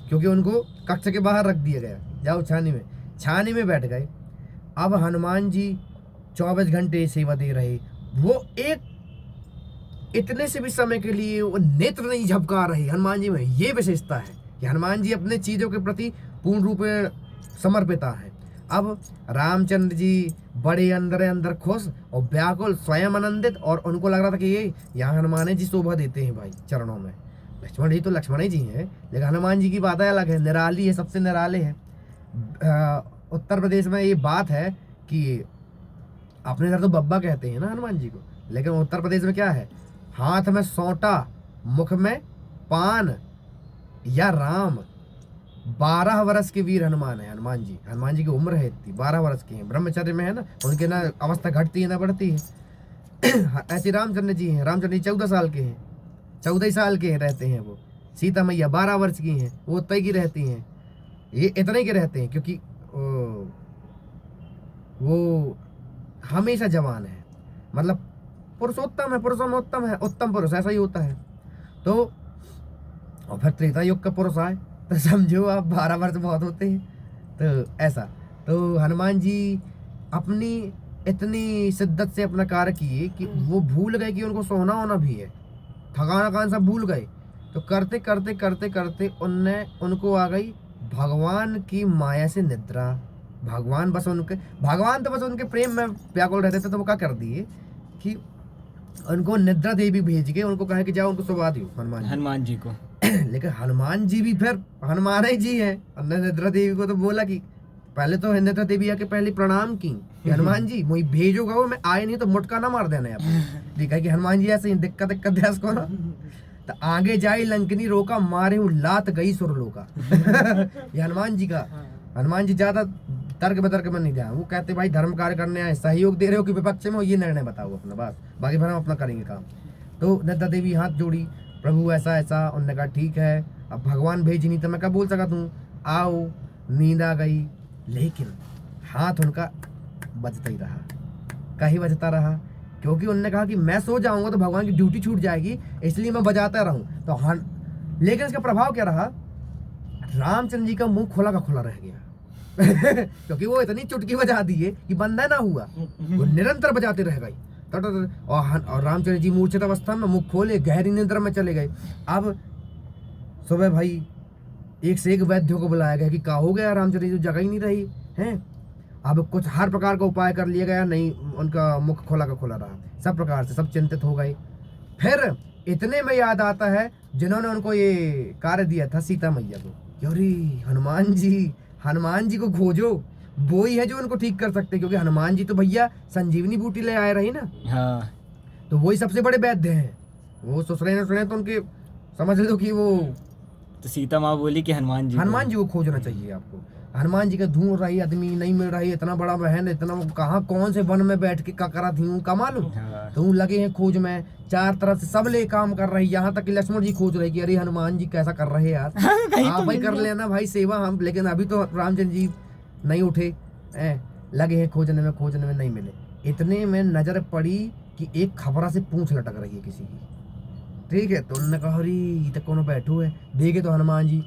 क्योंकि उनको कक्ष के बाहर रख दिया गया, जाओ छानी में बैठ गए। अब हनुमान जी 24 घंटे सेवा दे रहे, वो एक इतने से भी समय के लिए वो नेत्र नहीं झपका रहे। हनुमान जी में ये विशेषता है कि हनुमान जी अपने चीजों के प्रति पूर्ण रूप में समर्पिता है। अब रामचंद्र जी बड़े अंदर खुश और व्याकुल, स्वयं आनंदित, और उनको लग रहा था कि ये यहाँ हनुमान जी शोभा देते हैं भाई चरणों में। लक्ष्मण जी तो लक्ष्मण जी हैं, लेकिन हनुमान जी की बात अलग है, निराली है, सबसे निराले है। उत्तर प्रदेश में ये बात है कि अपने इधर तो बब्बा कहते हैं ना हनुमान जी को, लेकिन उत्तर प्रदेश में क्या है, हाथ में सोंटा, मुख में पान, या राम। 12 वर्ष के वीर हनुमान है हनुमान जी की उम्र है इतनी, 12 वर्ष की है, ब्रह्मचर्य में है ना, उनके ना अवस्था घटती है ना बढ़ती है। ऐसे रामचंद्र जी हैं, रामचंद्र जी 14 साल के हैं, 14 साल के रहते हैं वो। सीता मैया 12 वर्ष की हैं, वो उतने की रहती हैं, ये इतने के रहते हैं, क्योंकि वो हमेशा जवान है, मतलब पुरुषोत्तम है, पुरुषोत्तम है, उत्तम पुरुष, ऐसा ही होता है। तो और फिर त्रेता युग का पुरुष आए तो समझो आप 12 वर्ष बहुत होते हैं, तो ऐसा। तो हनुमान जी अपनी इतनी शिद्दत से अपना कार्य किए कि वो भूल गए कि उनको सोना होना भी है, थकान सब भूल गए। तो करते करते करते करते उनको आ गई भगवान की माया से निद्रा। भगवान तो बस उनके प्रेम में व्याकुल रहते थे, तो वो क्या कर दिए कि उनको निद्रा देवी भेज के उनको कहे कि जाओ उनको सुला दियो हनुमान जी को। लेकिन हनुमान जी भी फिर हनुमान ही जी है, निद्रा देवी को तो बोला कि पहले तो निद्रा देवी आके पहले प्रणाम की, हनुमान जी मुझे भेजोगा, वो मैं आए नहीं तो मुटका ना मार देना आप। देखा कि हनुमान जी ऐसे ही दिक्कत ध्यास को ना, तो आगे जाई लंकनी रोका, मारे हूँ लात गई सुरलोका। ये हनुमान जी ज्यादा तर्क बतर्क में नहीं दिया, वो कहते भाई धर्म कार्य करने आए, सहयोग दे रहे हो कि विपक्ष में हो, ये निर्णय बताओ अपना, बस बाकी फिर हम अपना करेंगे काम। तो निद्रा देवी हाथ जोड़ी, प्रभु ऐसा ऐसा, उन्होंने कहा ठीक है, अब भगवान भेजी नहीं तो मैं क्या बोल सका तू, आओ। नींद आ गई, लेकिन हाथ उनका बजता ही रहा, कहीं बजता रहा, क्योंकि उन्होंने कहा कि मैं सो जाऊंगा तो भगवान की ड्यूटी छूट जाएगी, इसलिए मैं बजाता रहूं। तो हाँ, लेकिन इसका प्रभाव क्या रहा, रामचंद्र जी का मुंह खुला का खुला रह गया। क्योंकि वो इतनी चुटकी बजा दिए कि बंद ना हुआ, वो निरंतर बजाते रह गए। और रामचंद्र जी मूर्छित अवस्था में मुख खोले, गहरी निद्रा में चले गए। अब सुबह भाई एक से एक वैद्यों को बुलाया गया कि क्या हो गया, रामचंद्र जी जगह ही नहीं रही है। अब कुछ हर प्रकार का उपाय कर लिया गया, नहीं उनका मुख खोला का खुला रहा, सब प्रकार से सब चिंतित हो गए। फिर इतने में याद आता है जिन्होंने उनको ये कार्य दिया था सीता मैया को, अरे हनुमान जी को खोजो, वो ही है जो उनको ठीक कर सकते, क्योंकि हनुमान जी तो भैया संजीवनी बूटी ले आए रही ना। हाँ। तो वही सबसे बड़े वैद्य हैं, वो सुने तो उनके समझ लो कि वो, तो सीता माँ बोली कि हनुमान जी को खोजना चाहिए आपको। हनुमान जी का ढूंढ रही आदमी नहीं मिल रही, इतना बड़ा बहन, इतना कहाँ कौन से वन में बैठ के ककरा थी का मालूम। हाँ। तो लगे हैं खोज में, चार तरफ से सब ले काम कर रही, यहाँ तक कि लक्ष्मण जी खोज रहे कि अरे हनुमान जी कैसा कर रहे यार। आप भाई कर लेना भाई सेवा हम, लेकिन अभी तो रामचंद्र जी नहीं उठे, लगे हैं खोजने में नहीं मिले। इतने में नजर पड़ी कि एक खबरा से पूंछ लटक रही है किसी की, ठीक है। तो उन्होंने कहा अरे तक कौन बैठो है, देखे तो हनुमान जी,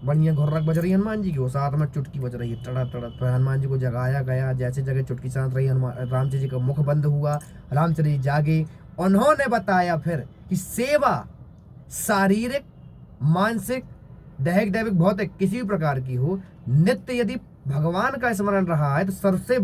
बढ़िया घुर्रक बज रही है हनुमान जी की, वो साथ में चुटकी बज रही है तड़ा तड़ा। तो हनुमान जी को जगाया गया, जैसे जगह चुटकी सांस रही, रामचंद्र जी का मुख बंद हुआ, रामचंद्र जी जागे। उन्होंने बताया फिर कि सेवा शारीरिक, मानसिक, दैहिक भौतिक किसी भी प्रकार की हो, नित्य यदि भगवान का स्मरण रहा है तो सबसे